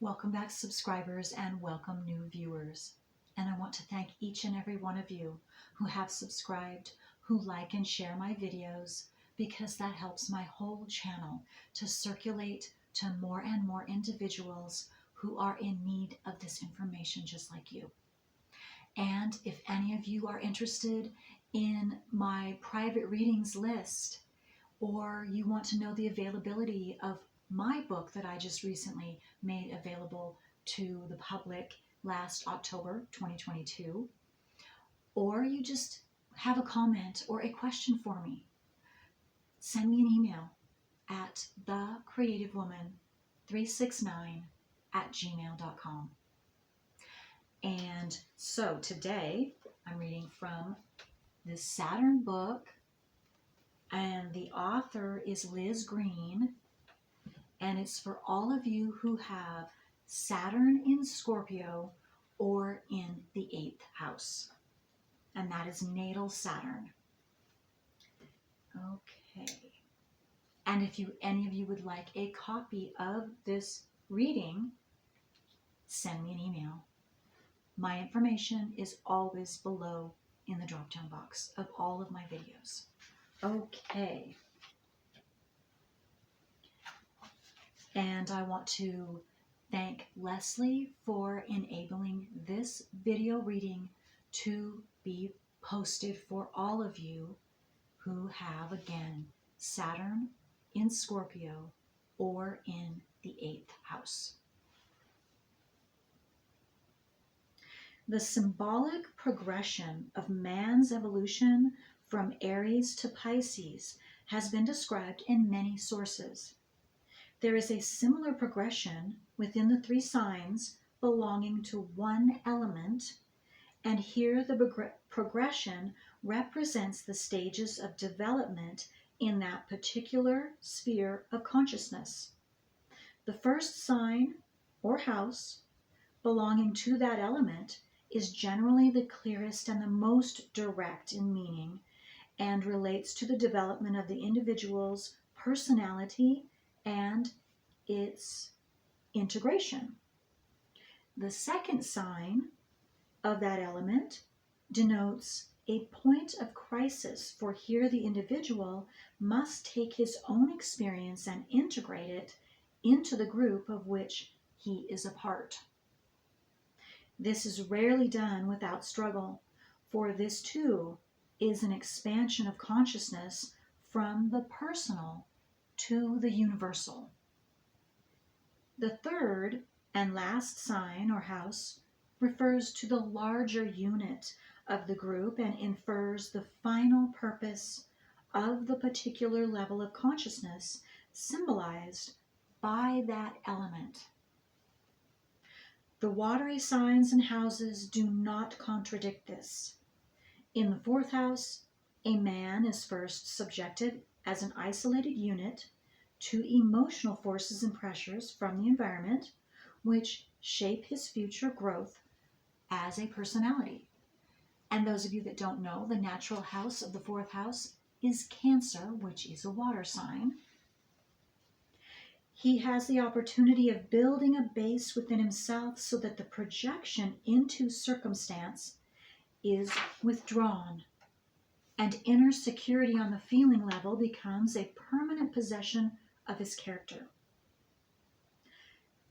Welcome back, subscribers, and welcome new viewers. And I want to thank each and every one of you who have subscribed, who like and share my videos, because that helps my whole channel to circulate to more and more individuals who are in need of this information just like you. And if any of you are interested in my private readings list, or you want to know the availability of my book that I just recently made available to the public last October 2022, or you just have a comment or a question for me, send me an email at thecreativewoman369@gmail.com. And so today I'm reading from the Saturn book, and the author is Liz Green, and it's for all of you who have Saturn in Scorpio or in the 8th house, and that is natal Saturn. Okay, and if any of you would like a copy of this reading, send me an email. My information is always below in the drop-down box of all of my videos. Okay. And I want to thank Leslie for enabling this video reading to be posted for all of you who have, again, Saturn in Scorpio or in the 8th house. The symbolic progression of man's evolution from Aries to Pisces has been described in many sources. There is a similar progression within the 3 signs belonging to one element, and here the progression represents the stages of development in that particular sphere of consciousness. The first sign or house belonging to that element is generally the clearest and the most direct in meaning, and relates to the development of the individual's personality and its integration. The second sign of that element denotes a point of crisis, for here the individual must take his own experience and integrate it into the group of which he is a part. This is rarely done without struggle, for this too is an expansion of consciousness from the personal to the universal. The third and last sign or house refers to the larger unit of the group and infers the final purpose of the particular level of consciousness symbolized by that element. The watery signs and houses do not contradict this. In the 4th house, a man is first subjected as an isolated unit to emotional forces and pressures from the environment, which shape his future growth as a personality. And those of you that don't know, the natural house of the 4th house is Cancer, which is a water sign. He has the opportunity of building a base within himself so that the projection into circumstance is withdrawn, and inner security on the feeling level becomes a permanent possession of his character.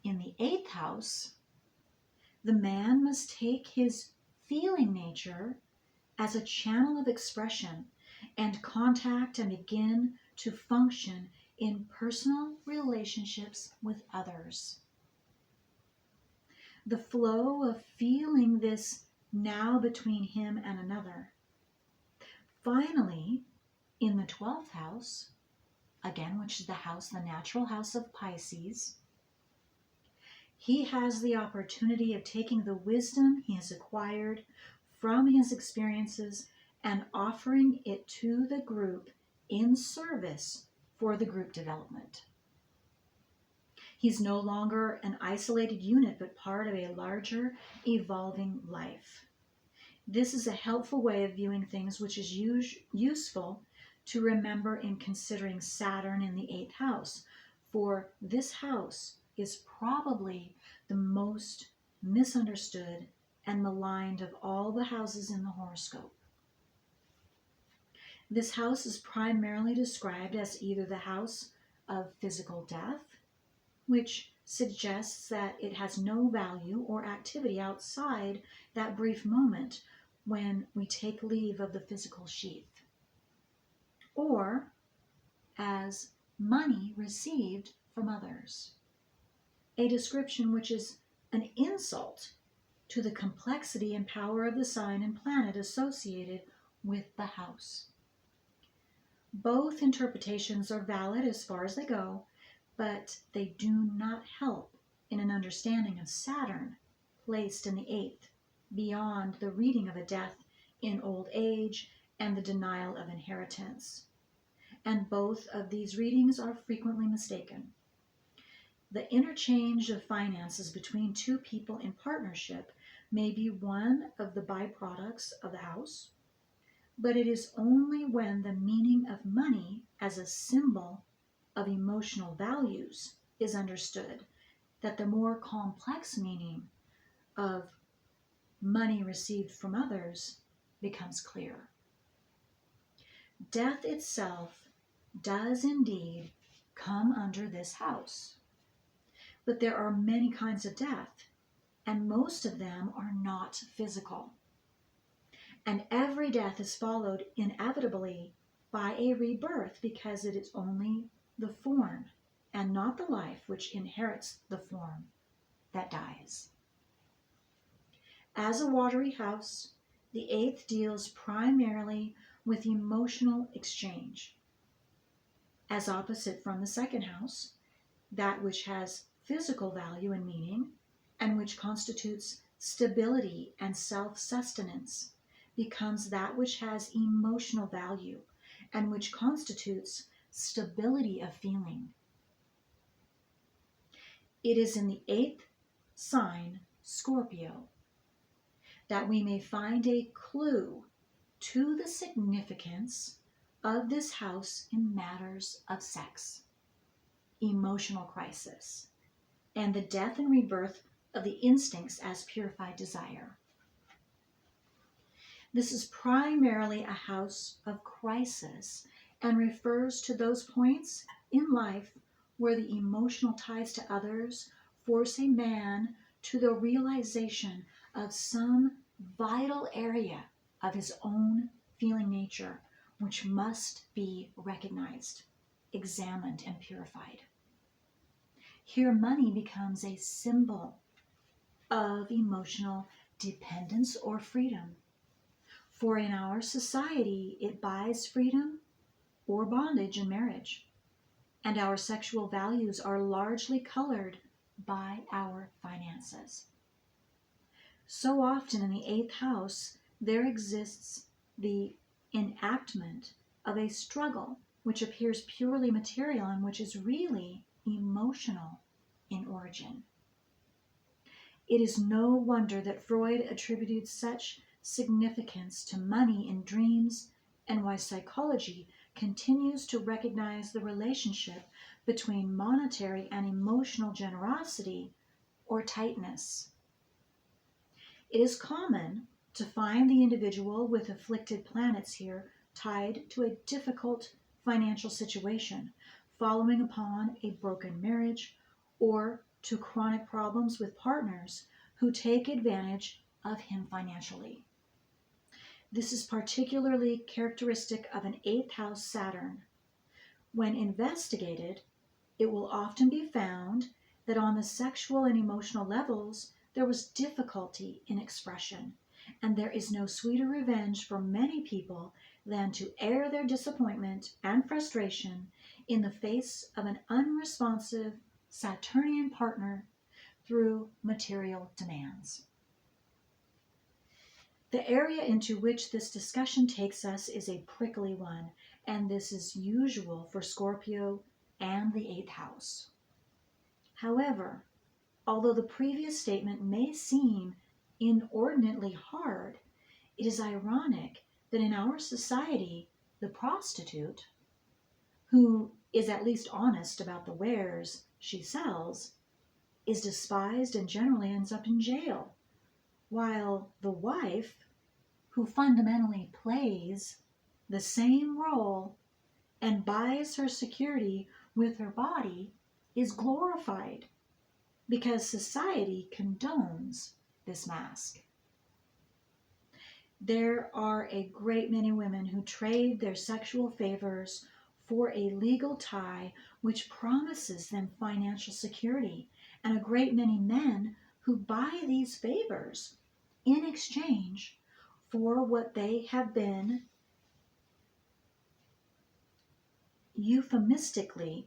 In the 8th house, the man must take his feeling nature as a channel of expression and contact and begin to function in personal relationships with others. The flow of feeling this now between him and another. Finally, in the 12th house, again, which is the natural house of Pisces, he has the opportunity of taking the wisdom he has acquired from his experiences and offering it to the group in service for the group development. He's no longer an isolated unit, but part of a larger, evolving life. This is a helpful way of viewing things, which is useful to remember in considering Saturn in the 8th house, for this house is probably the most misunderstood and maligned of all the houses in the horoscope. This house is primarily described as either the house of physical death, which suggests that it has no value or activity outside that brief moment when we take leave of the physical sheath, or as money received from others, a description which is an insult to the complexity and power of the sign and planet associated with the house. Both interpretations are valid as far as they go, but they do not help in an understanding of Saturn placed in the 8th, beyond the reading of a death in old age and the denial of inheritance. And both of these readings are frequently mistaken. The interchange of finances between two people in partnership may be one of the byproducts of the house, but it is only when the meaning of money as a symbol of emotional values is understood that the more complex meaning of money received from others becomes clear. Death itself does indeed come under this house, but there are many kinds of death, and most of them are not physical. And every death is followed inevitably by a rebirth, because it is only the form and not the life which inherits the form that dies. As a watery house, the 8th deals primarily with emotional exchange, as opposite from the 2nd house, that which has physical value and meaning, and which constitutes stability and self-sustenance, becomes that which has emotional value and which constitutes stability of feeling. It is in the 8th sign, Scorpio, that we may find a clue to the significance of this house in matters of sex, emotional crisis, and the death and rebirth of the instincts as purified desire. This is primarily a house of crisis and refers to those points in life where the emotional ties to others force a man to the realization of some vital area of his own feeling nature, which must be recognized, examined, and purified. Here, money becomes a symbol of emotional dependence or freedom. For in our society, it buys freedom or bondage in marriage, and our sexual values are largely colored by our finances. So often in the 8th house, there exists the enactment of a struggle which appears purely material and which is really emotional in origin. It is no wonder that Freud attributed such significance to money in dreams, and why psychology continues to recognize the relationship between monetary and emotional generosity or tightness. It is common to find the individual with afflicted planets here tied to a difficult financial situation, following upon a broken marriage, or to chronic problems with partners who take advantage of him financially. This is particularly characteristic of an 8th house Saturn. When investigated, it will often be found that on the sexual and emotional levels, there was difficulty in expression, and there is no sweeter revenge for many people than to air their disappointment and frustration in the face of an unresponsive Saturnian partner through material demands. The area into which this discussion takes us is a prickly one, and this is usual for Scorpio and the 8th house. However, although the previous statement may seem inordinately hard, it is ironic that in our society, the prostitute, who is at least honest about the wares she sells, is despised and generally ends up in jail, while the wife, who fundamentally plays the same role and buys her security with her body, is glorified because society condones this mask. There are a great many women who trade their sexual favors for a legal tie which promises them financial security, and a great many men who buy these favors in exchange for what they have been euphemistically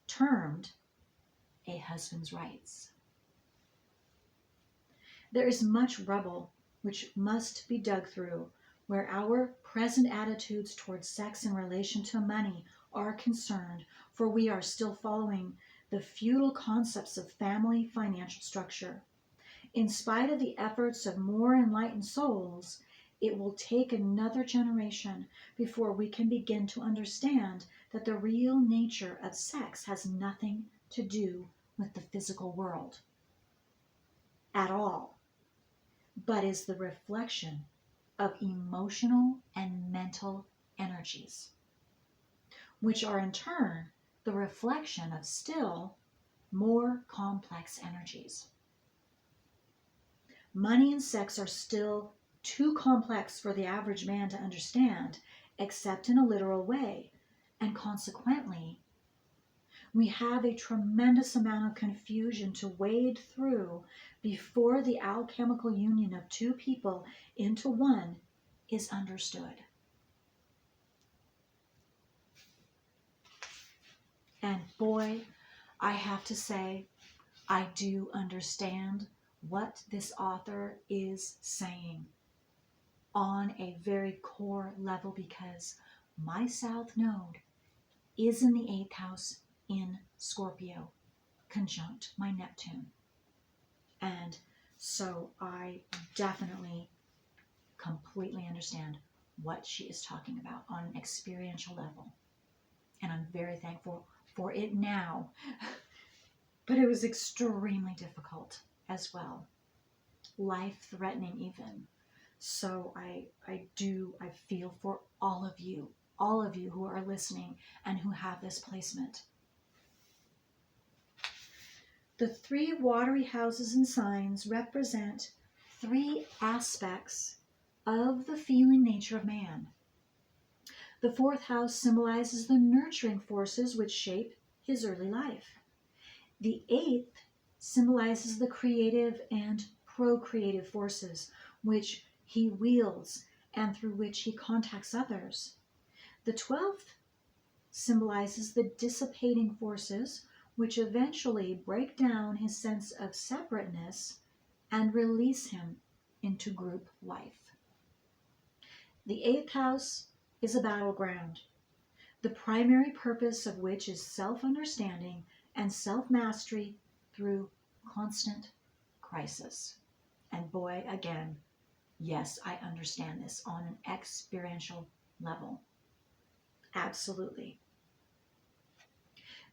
termed a husband's rights. There is much rubble which must be dug through where our present attitudes towards sex in relation to money are concerned, for we are still following the feudal concepts of family financial structure. In spite of the efforts of more enlightened souls, it will take another generation before we can begin to understand that the real nature of sex has nothing to do with the physical world at all, but is the reflection of emotional and mental energies, which are in turn the reflection of still more complex energies. Money and sex are still too complex for the average man to understand, except in a literal way, and consequently, we have a tremendous amount of confusion to wade through before the alchemical union of two people into one is understood. And boy, I have to say, I do understand what this author is saying on a very core level, because my South Node is in the 8th house in Scorpio, conjunct my Neptune. And so I definitely completely understand what she is talking about on an experiential level. And I'm very thankful for it now. But it was extremely difficult as well. Life-threatening even. So I feel for all of you who are listening and who have this placement. The 3 watery houses and signs represent 3 aspects of the feeling nature of man. The 4th house symbolizes the nurturing forces which shape his early life. The 8th symbolizes the creative and procreative forces which he wields and through which he contacts others. The 12th symbolizes the dissipating forces which eventually break down his sense of separateness and release him into group life. The 8th house is a battleground, the primary purpose of which is self-understanding and self-mastery through constant crisis. And boy, again, yes, I understand this on an experiential level. Absolutely.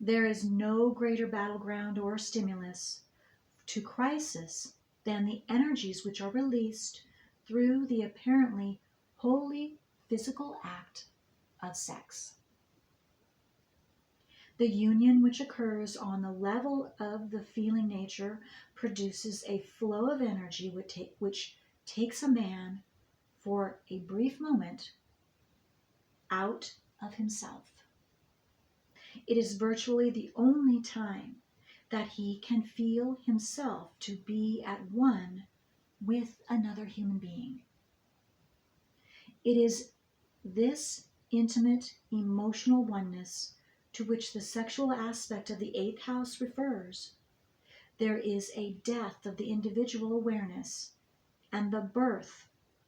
There is no greater battleground or stimulus to crisis than the energies which are released through the apparently wholly physical act of sex. The union which occurs on the level of the feeling nature produces a flow of energy which takes a man for a brief moment out of himself. It is virtually the only time that he can feel himself to be at one with another human being. It is this intimate emotional oneness to which the sexual aspect of the 8th house refers. There is a death of the individual awareness and the birth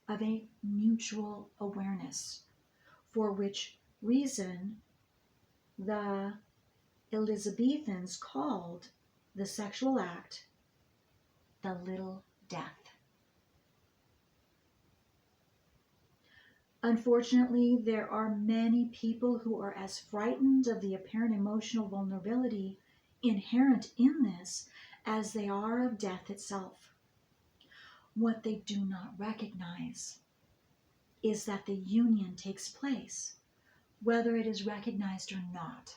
of a mutual awareness, for which reason the Elizabethans called the sexual act the little death. Unfortunately, there are many people who are as frightened of the apparent emotional vulnerability inherent in this as they are of death itself. What they do not recognize is that the union takes place, whether it is recognized or not.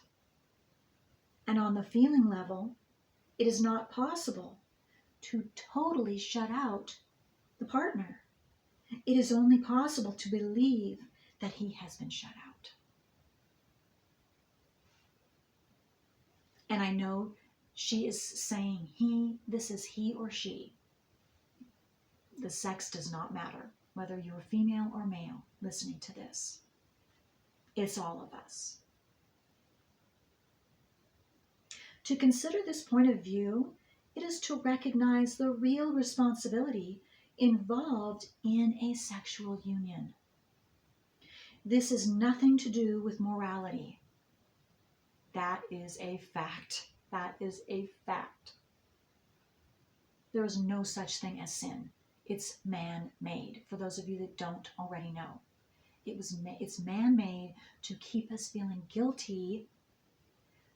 And on the feeling level, it is not possible to totally shut out the partner. It is only possible to believe that he has been shut out. And I know she is saying he, this is he or she. The sex does not matter, whether you're female or male listening to this. It's all of us. To consider this point of view, it is to recognize the real responsibility involved in a sexual union. This is nothing to do with morality. That is a fact. That is a fact. There is no such thing as sin. It's man-made, for those of you that don't already know. It's man-made to keep us feeling guilty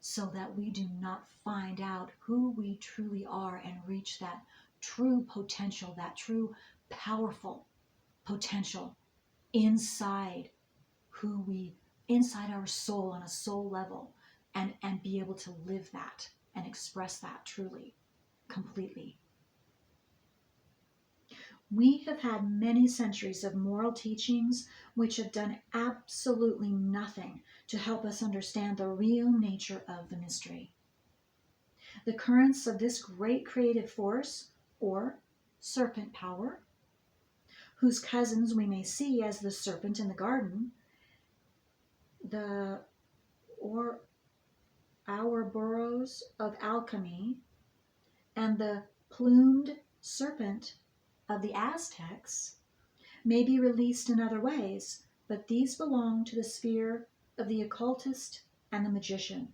so that we do not find out who we truly are and reach that true potential, that true powerful potential inside inside our soul on a soul level, and be able to live that and express that truly, completely. We have had many centuries of moral teachings which have done absolutely nothing to help us understand the real nature of the mystery. The currents of this great creative force, or serpent power, whose cousins we may see as the serpent in the garden, the Ouroboros of alchemy, and the plumed serpent of the Aztecs, may be released in other ways, but these belong to the sphere of the occultist and the magician,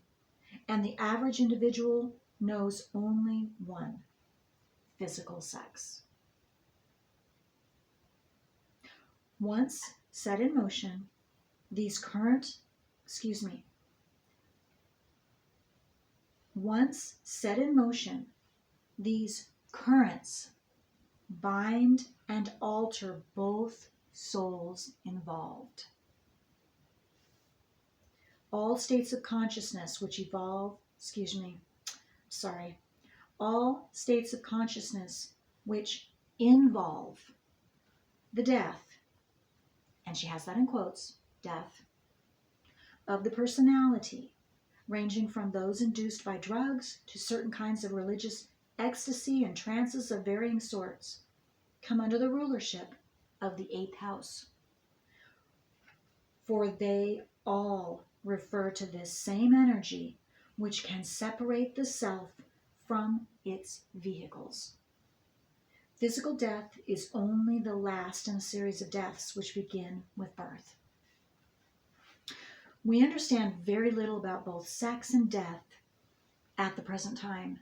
and the average individual knows only one: physical sex. Once set in motion, these currents bind and alter both souls involved. All states of consciousness which involve the death, and she has that in quotes, death, of the personality, ranging from those induced by drugs to certain kinds of religious ecstasy and trances of varying sorts, come under the rulership of the eighth house. For they all refer to this same energy which can separate the self from its vehicles. Physical death is only the last in a series of deaths which begin with birth. We understand very little about both sex and death at the present time,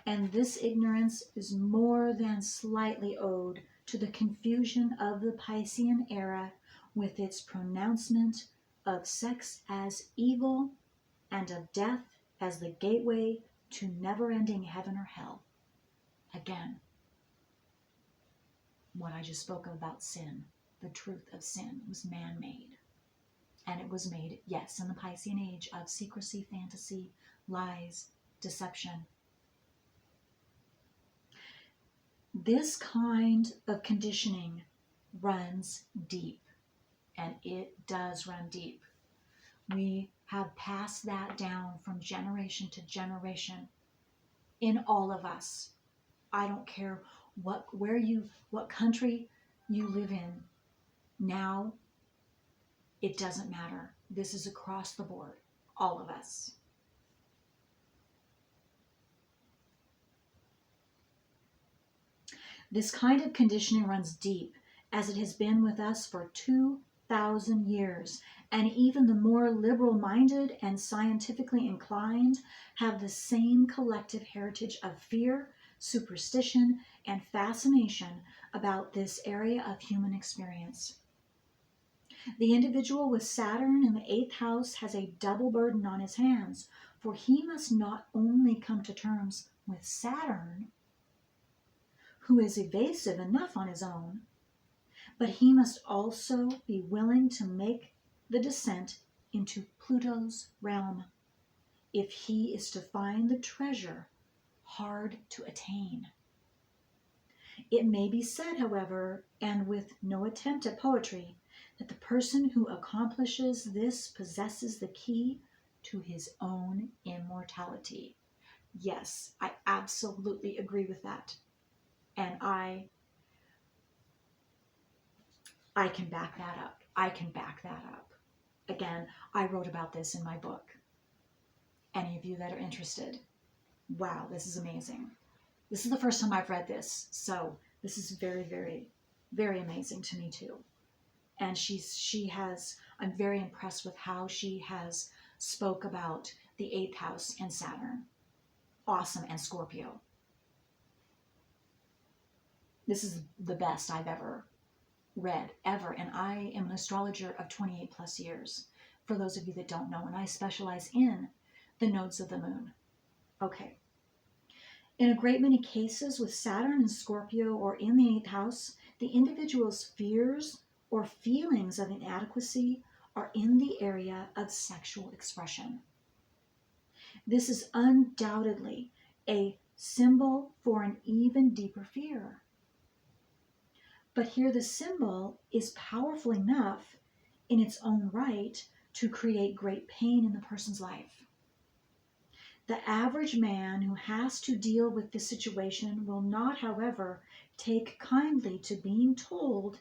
and this ignorance is more than slightly owed to the confusion of the Piscean era with its pronouncement of sex as evil and of death as the gateway to never-ending heaven or hell. Again, what I just spoke about sin, the truth of sin, was man-made. And it was made, yes, in the Piscean age of secrecy, fantasy, lies, deception. This kind of conditioning runs deep, and it does run deep. We have passed that down from generation to generation in all of us. I don't care what country you live in now. It doesn't matter. This is across the board, all of us. This kind of conditioning runs deep, as it has been with us for 2,000 years, and even the more liberal-minded and scientifically inclined have the same collective heritage of fear, superstition, and fascination about this area of human experience. The individual with Saturn in the 8th house has a double burden on his hands, for he must not only come to terms with Saturn, who is evasive enough on his own, but he must also be willing to make the descent into Pluto's realm if he is to find the treasure hard to attain. It may be said, however, and with no attempt at poetry, that the person who accomplishes this possesses the key to his own immortality. Yes, I absolutely agree with that. And I can back that up. I can back that up. Again, I wrote about this in my book. Any of you that are interested, wow, this is amazing. This is the first time I've read this, so this is very, very, very amazing to me too. And I'm very impressed with how she has spoke about the 8th house and Saturn. Awesome, and Scorpio. This is the best I've ever read, ever. And I am an astrologer of 28 plus years, for those of you that don't know, and I specialize in the nodes of the moon. Okay. In a great many cases with Saturn and Scorpio or in the 8th house, the individual's fears or feelings of inadequacy are in the area of sexual expression. This is undoubtedly a symbol for an even deeper fear. But here the symbol is powerful enough in its own right to create great pain in the person's life. The average man who has to deal with this situation will not, however, take kindly to being told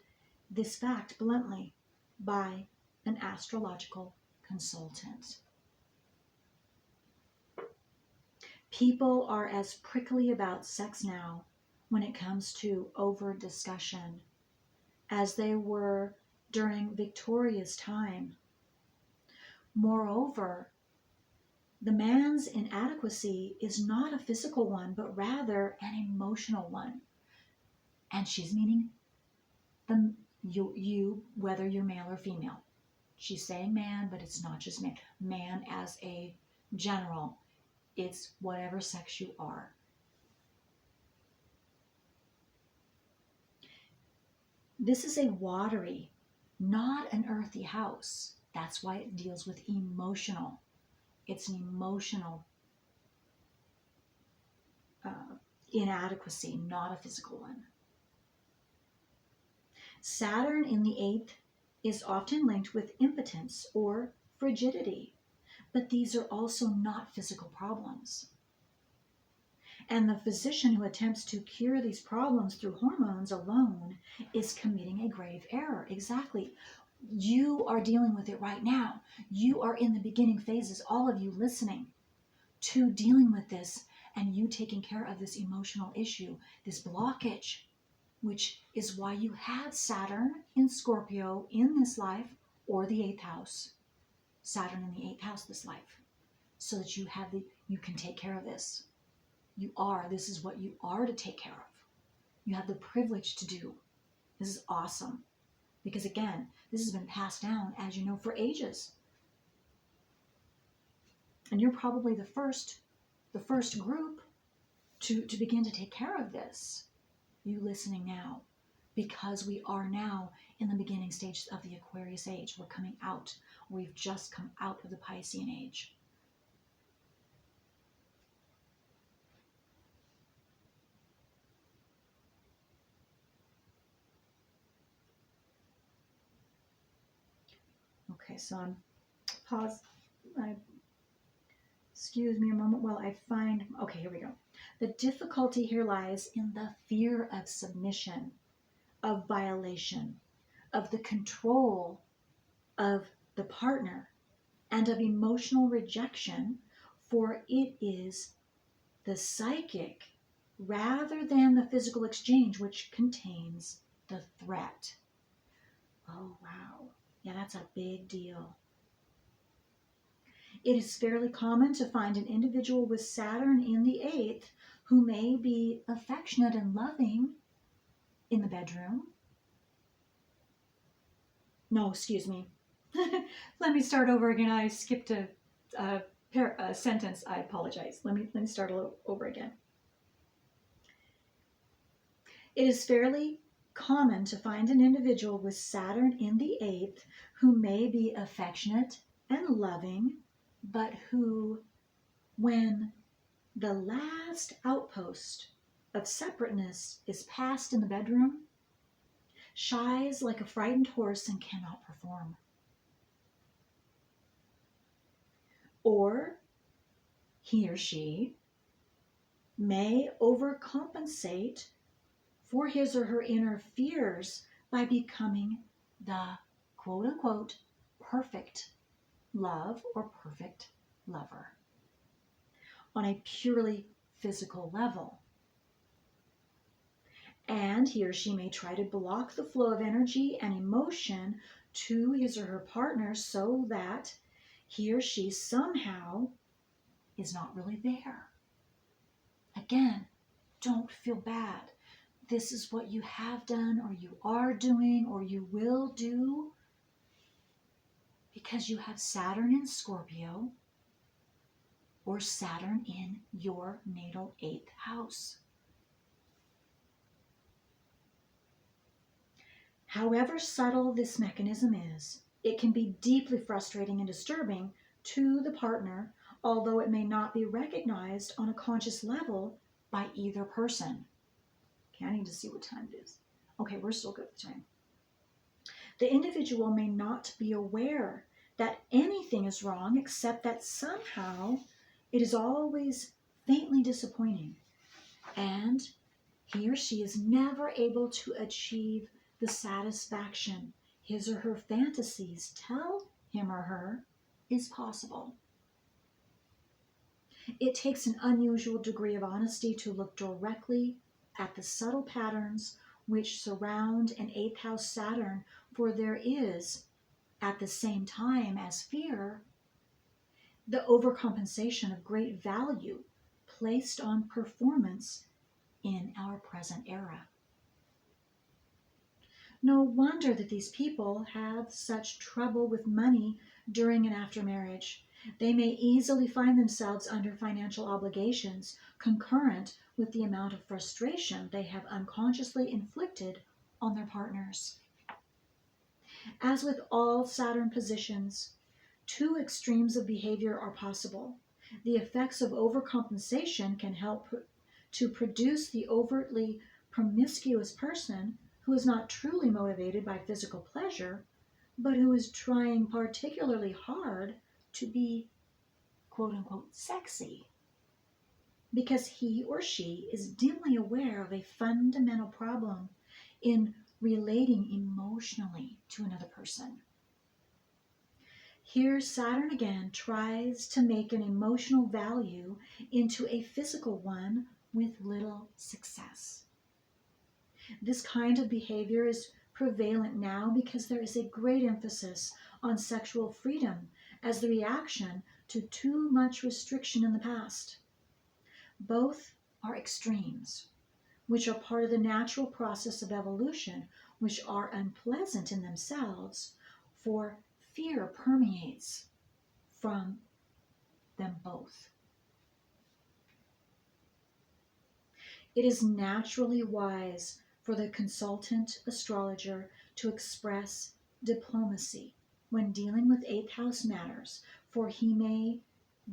this fact bluntly by an astrological consultant. People are as prickly about sex now when it comes to over discussion as they were during Victoria's time. Moreover, the man's inadequacy is not a physical one, but rather an emotional one. And she's meaning you, whether you're male or female. She's saying man, but it's not just man. Man as a general. It's whatever sex you are. This is a watery, not an earthy house. That's why it deals with emotional. It's an emotional inadequacy, not a physical one. Saturn in the 8th is often linked with impotence or frigidity, but these are also not physical problems. And the physician who attempts to cure these problems through hormones alone is committing a grave error. Exactly. You are dealing with it right now. You are in the beginning phases, all of you listening to dealing with this and you taking care of this emotional issue, this blockage, which is why you had Saturn in Scorpio in this life or the 8th house. Saturn in the 8th house this life. So that you can take care of this. This is what you are to take care of. You have the privilege to do. This is awesome. Because again, this has been passed down, as you know, for ages. And you're probably the first group to begin to take care of this. You listening now. Because we are now in the beginning stages of the Aquarius age. We're coming out. We've just come out of the Piscean age. Okay, so I'm pause. Excuse me a moment while I find. Okay, here we go. The difficulty here lies in the fear of submission, of violation, of the control of the partner, and of emotional rejection, for it is the psychic rather than the physical exchange which contains the threat. Oh, wow. Yeah, that's a big deal. It is fairly common to find an individual with Saturn in the 8th who may be affectionate and loving in the bedroom, No, excuse me. Let me start over again. I skipped a sentence. I apologize. Let me start over again. It is fairly common to find an individual with Saturn in the eighth who may be affectionate and loving, but who, when the last outpost of separateness is passed in the bedroom, shies like a frightened horse and cannot perform. Or he or she may overcompensate for his or her inner fears by becoming the quote unquote perfect love or perfect lover on a purely physical level. And he or she may try to block the flow of energy and emotion to his or her partner so that he or she somehow is not really there. Again, don't feel bad. This is what you have done, or you are doing, or you will do, because you have Saturn in Scorpio or Saturn in your natal 8th house. However subtle this mechanism is, it can be deeply frustrating and disturbing to the partner, although it may not be recognized on a conscious level by either person. Okay, I need to see what time it is. Okay, we're still good with time. The individual may not be aware that anything is wrong, except that somehow it is always faintly disappointing, and he or she is never able to achieve the satisfaction his or her fantasies tell him or her is possible. It takes an unusual degree of honesty to look directly at the subtle patterns which surround an 8th house Saturn, for there is, at the same time as fear, the overcompensation of great value placed on performance in our present era. No wonder that these people have such trouble with money during and after marriage. They may easily find themselves under financial obligations concurrent with the amount of frustration they have unconsciously inflicted on their partners. As with all Saturn positions, two extremes of behavior are possible. The effects of overcompensation can help to produce the overtly promiscuous person who is not truly motivated by physical pleasure, but who is trying particularly hard to be quote unquote sexy, because he or she is dimly aware of a fundamental problem in relating emotionally to another person. Here, Saturn again tries to make an emotional value into a physical one with little success. This kind of behavior is prevalent now because there is a great emphasis on sexual freedom as the reaction to too much restriction in the past. Both are extremes, which are part of the natural process of evolution, which are unpleasant in themselves, for fear permeates from them both. It is naturally wise for the consultant astrologer to express diplomacy when dealing with 8th house matters, for he may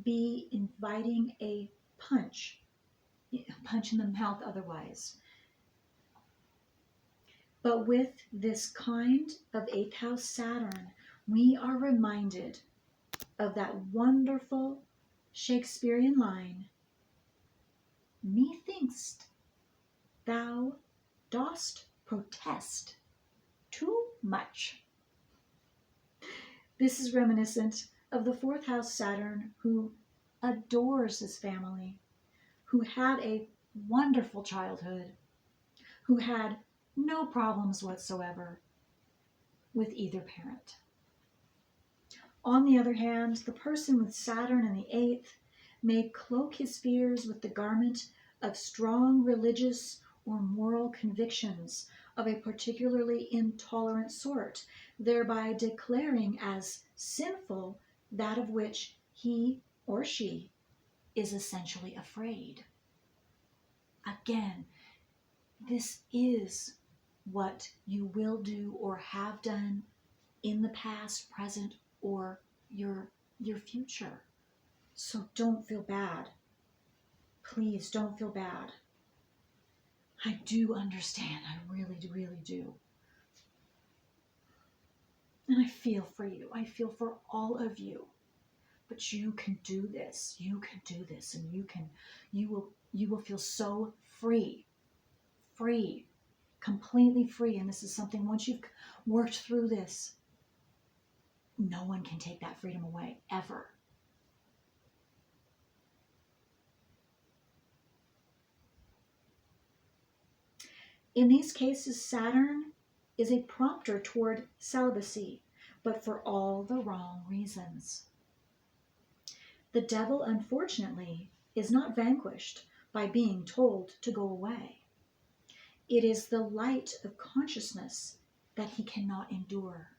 be inviting a punch in the mouth otherwise. But with this kind of 8th house Saturn, we are reminded of that wonderful Shakespearean line, "Methinks thou dost protest too much." This is reminiscent of the 4th house Saturn, who adores his family, who had a wonderful childhood, who had no problems whatsoever with either parent. On the other hand, the person with Saturn in the 8th may cloak his fears with the garment of strong religious or moral convictions, of a particularly intolerant sort, thereby declaring as sinful that of which he or she is essentially afraid. Again, this is what you will do or have done in the past, present, or your future. So don't feel bad. Please don't feel bad. I do understand. I really, really do. And I feel for you. I feel for all of you. But you can do this. You can do this, and you will feel so free. Free. Completely free. And this is something, once you've worked through this, no one can take that freedom away, ever. In these cases, Saturn is a prompter toward celibacy, but for all the wrong reasons. The devil, unfortunately, is not vanquished by being told to go away. It is the light of consciousness that he cannot endure.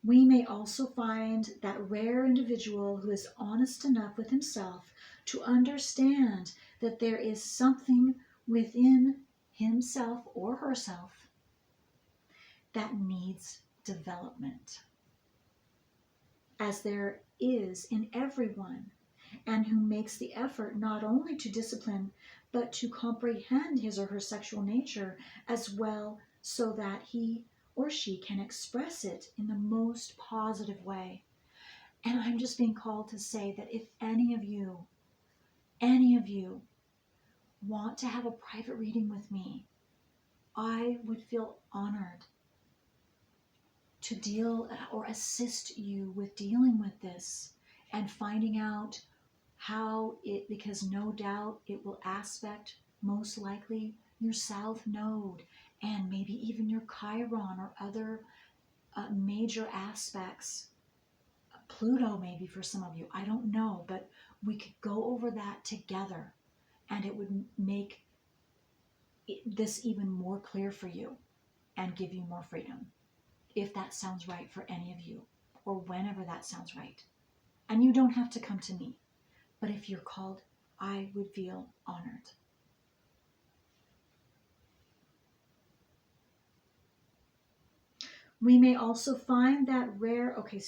We may also find that rare individual who is honest enough with himself to understand that there is something within himself or herself that needs development, as there is in everyone, and who makes the effort not only to discipline but to comprehend his or her sexual nature as well, so that he or she can express it in the most positive way. And I'm just being called to say that if any of you want to have a private reading with me, I would feel honored to deal or assist you with dealing with this and finding out how it, because no doubt it will aspect most likely your south node and maybe even your Chiron or other major aspects. Pluto maybe for some of you, I don't know, but we could go over that together and it would make this even more clear for you and give you more freedom, if that sounds right for any of you, or whenever that sounds right. And you don't have to come to me, but if you're called, I would feel honored. We may also find that rare, okay,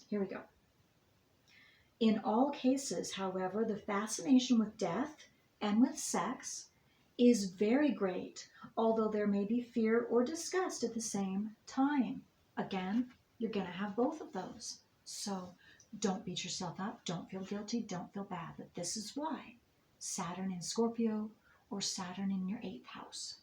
here we go. In all cases, however, the fascination with death and with sex is very great, although there may be fear or disgust at the same time. Again, you're going to have both of those. So don't beat yourself up. Don't feel guilty. Don't feel bad. But this is why Saturn in Scorpio or Saturn in your 8th house.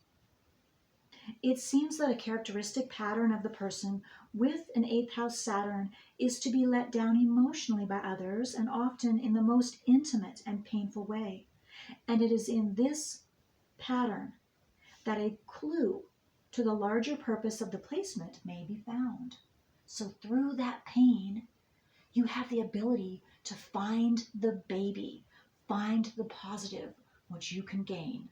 It seems that a characteristic pattern of the person with an 8th house Saturn is to be let down emotionally by others, and often in the most intimate and painful way. And it is in this pattern that a clue to the larger purpose of the placement may be found. So through that pain, you have the ability to find the baby, find the positive, which you can gain.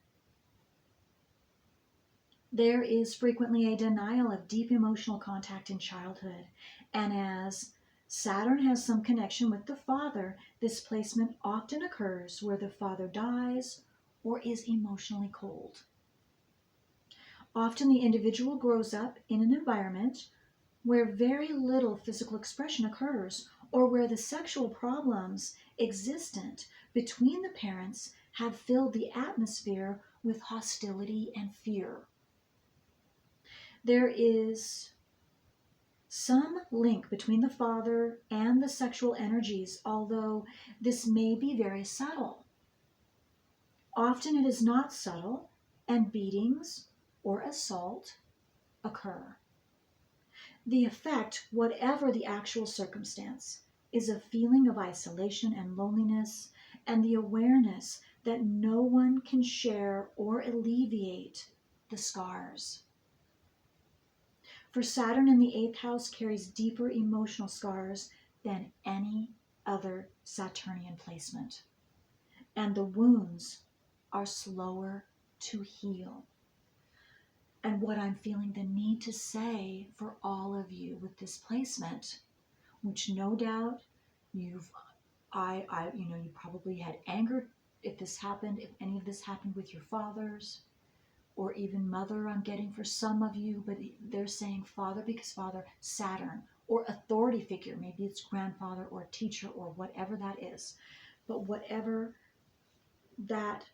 There is frequently a denial of deep emotional contact in childhood, and as Saturn has some connection with the father, this placement often occurs where the father dies or is emotionally cold. Often the individual grows up in an environment where very little physical expression occurs, or where the sexual problems existent between the parents have filled the atmosphere with hostility and fear. There is some link between the father and the sexual energies, although this may be very subtle. Often it is not subtle, and beatings or assault occur. The effect, whatever the actual circumstance, is a feeling of isolation and loneliness, and the awareness that no one can share or alleviate the scars. For Saturn in the 8th house carries deeper emotional scars than any other Saturnian placement. And the wounds are slower to heal. And what I'm feeling the need to say for all of you with this placement, which no doubt you probably had anger if this happened, if any of this happened with your fathers, or even mother, I'm getting for some of you, but they're saying father because father, Saturn, or authority figure, maybe it's grandfather or teacher or whatever that is. But whatever that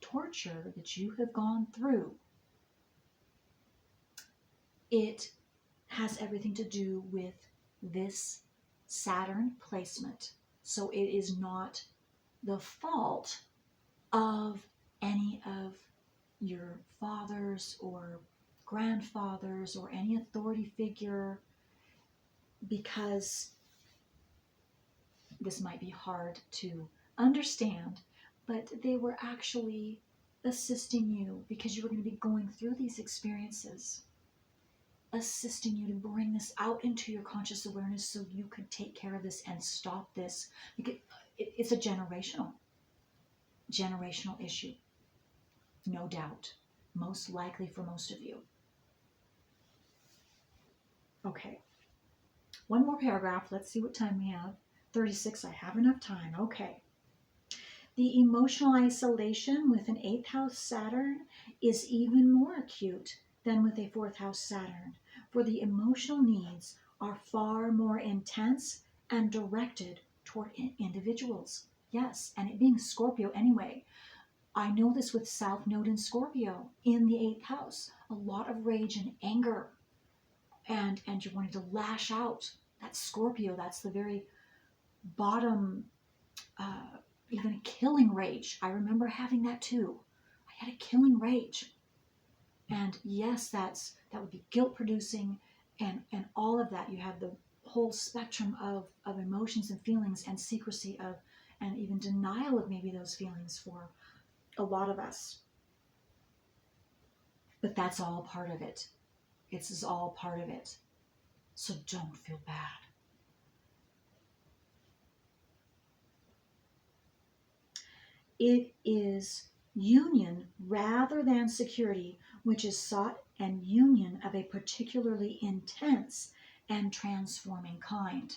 torture that you have gone through, it has everything to do with this Saturn placement. So it is not the fault of any of your fathers or grandfathers or any authority figure, because this might be hard to understand, but they were actually assisting you because you were going to be going through these experiences, assisting you to bring this out into your conscious awareness so you could take care of this and stop this. Because it's a generational issue, no doubt, most likely for most of you. Okay, one more paragraph. Let's see what time we have. 36, I have enough time. Okay. The emotional isolation with an 8th house Saturn is even more acute than with a 4th house Saturn, for the emotional needs are far more intense and directed toward individuals. Yes, and it being Scorpio anyway. I know this with South Node in Scorpio in the 8th house. A lot of rage and anger, and you're wanting to lash out. That's Scorpio. That's the very bottom, even a killing rage. I remember having that too. I had a killing rage. And yes, that would be guilt producing and all of that. You have the whole spectrum of emotions and feelings and secrecy of, and even denial of maybe those feelings for a lot of us. But that's all part of it. It's all part of it. So don't feel bad. It is union rather than security which is sought, and union of a particularly intense and transforming kind.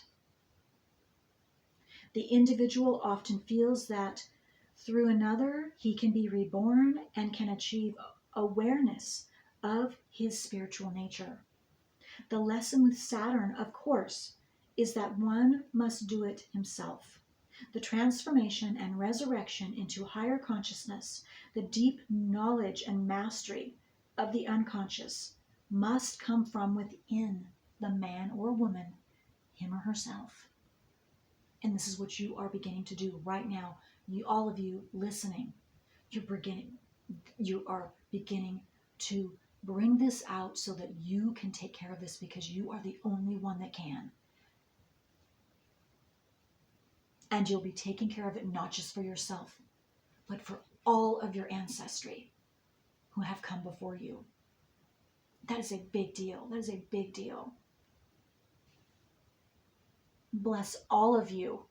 The individual often feels that through another he can be reborn and can achieve awareness of his spiritual nature. The lesson with Saturn, of course, is that one must do it himself. The transformation and resurrection into higher consciousness, the deep knowledge and mastery of the unconscious, must come from within the man or woman, him or herself. And this is what you are beginning to do right now. All of you listening, you are beginning to bring this out so that you can take care of this, because you are the only one that can. And you'll be taking care of it not just for yourself, but for all of your ancestry who have come before you. That is a big deal. That is a big deal. Bless all of you.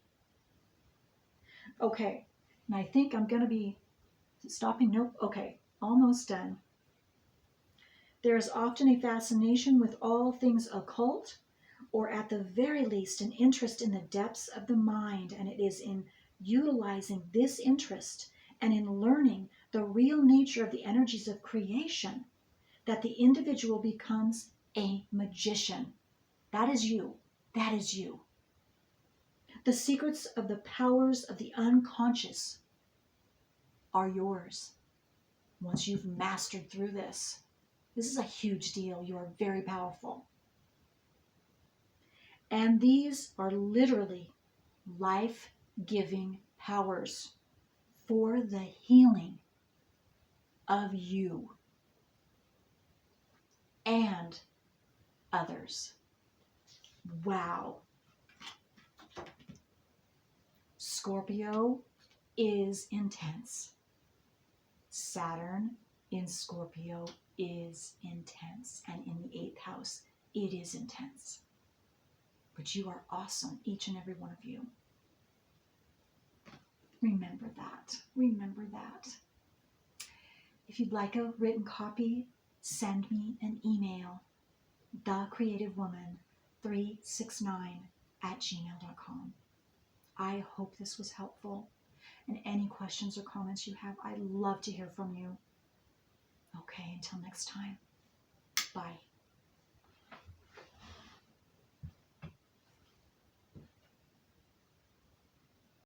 Okay, and I think I'm going to be stopping. Nope. Okay, almost done. There is often a fascination with all things occult, or at the very least an interest in the depths of the mind, and it is in utilizing this interest and in learning the real nature of the energies of creation that the individual becomes a magician. That is you. That is you. The secrets of the powers of the unconscious are yours once you've mastered through this. This is a huge deal. You are very powerful. And these are literally life-giving powers for the healing of you and others. Wow. Scorpio is intense. Saturn in Scorpio is intense. And in the 8th house, it is intense. But you are awesome, each and every one of you. Remember that. Remember that. If you'd like a written copy, send me an email, thecreativewoman369@gmail.com. I hope this was helpful. And any questions or comments you have, I'd love to hear from you. Okay, until next time. Bye.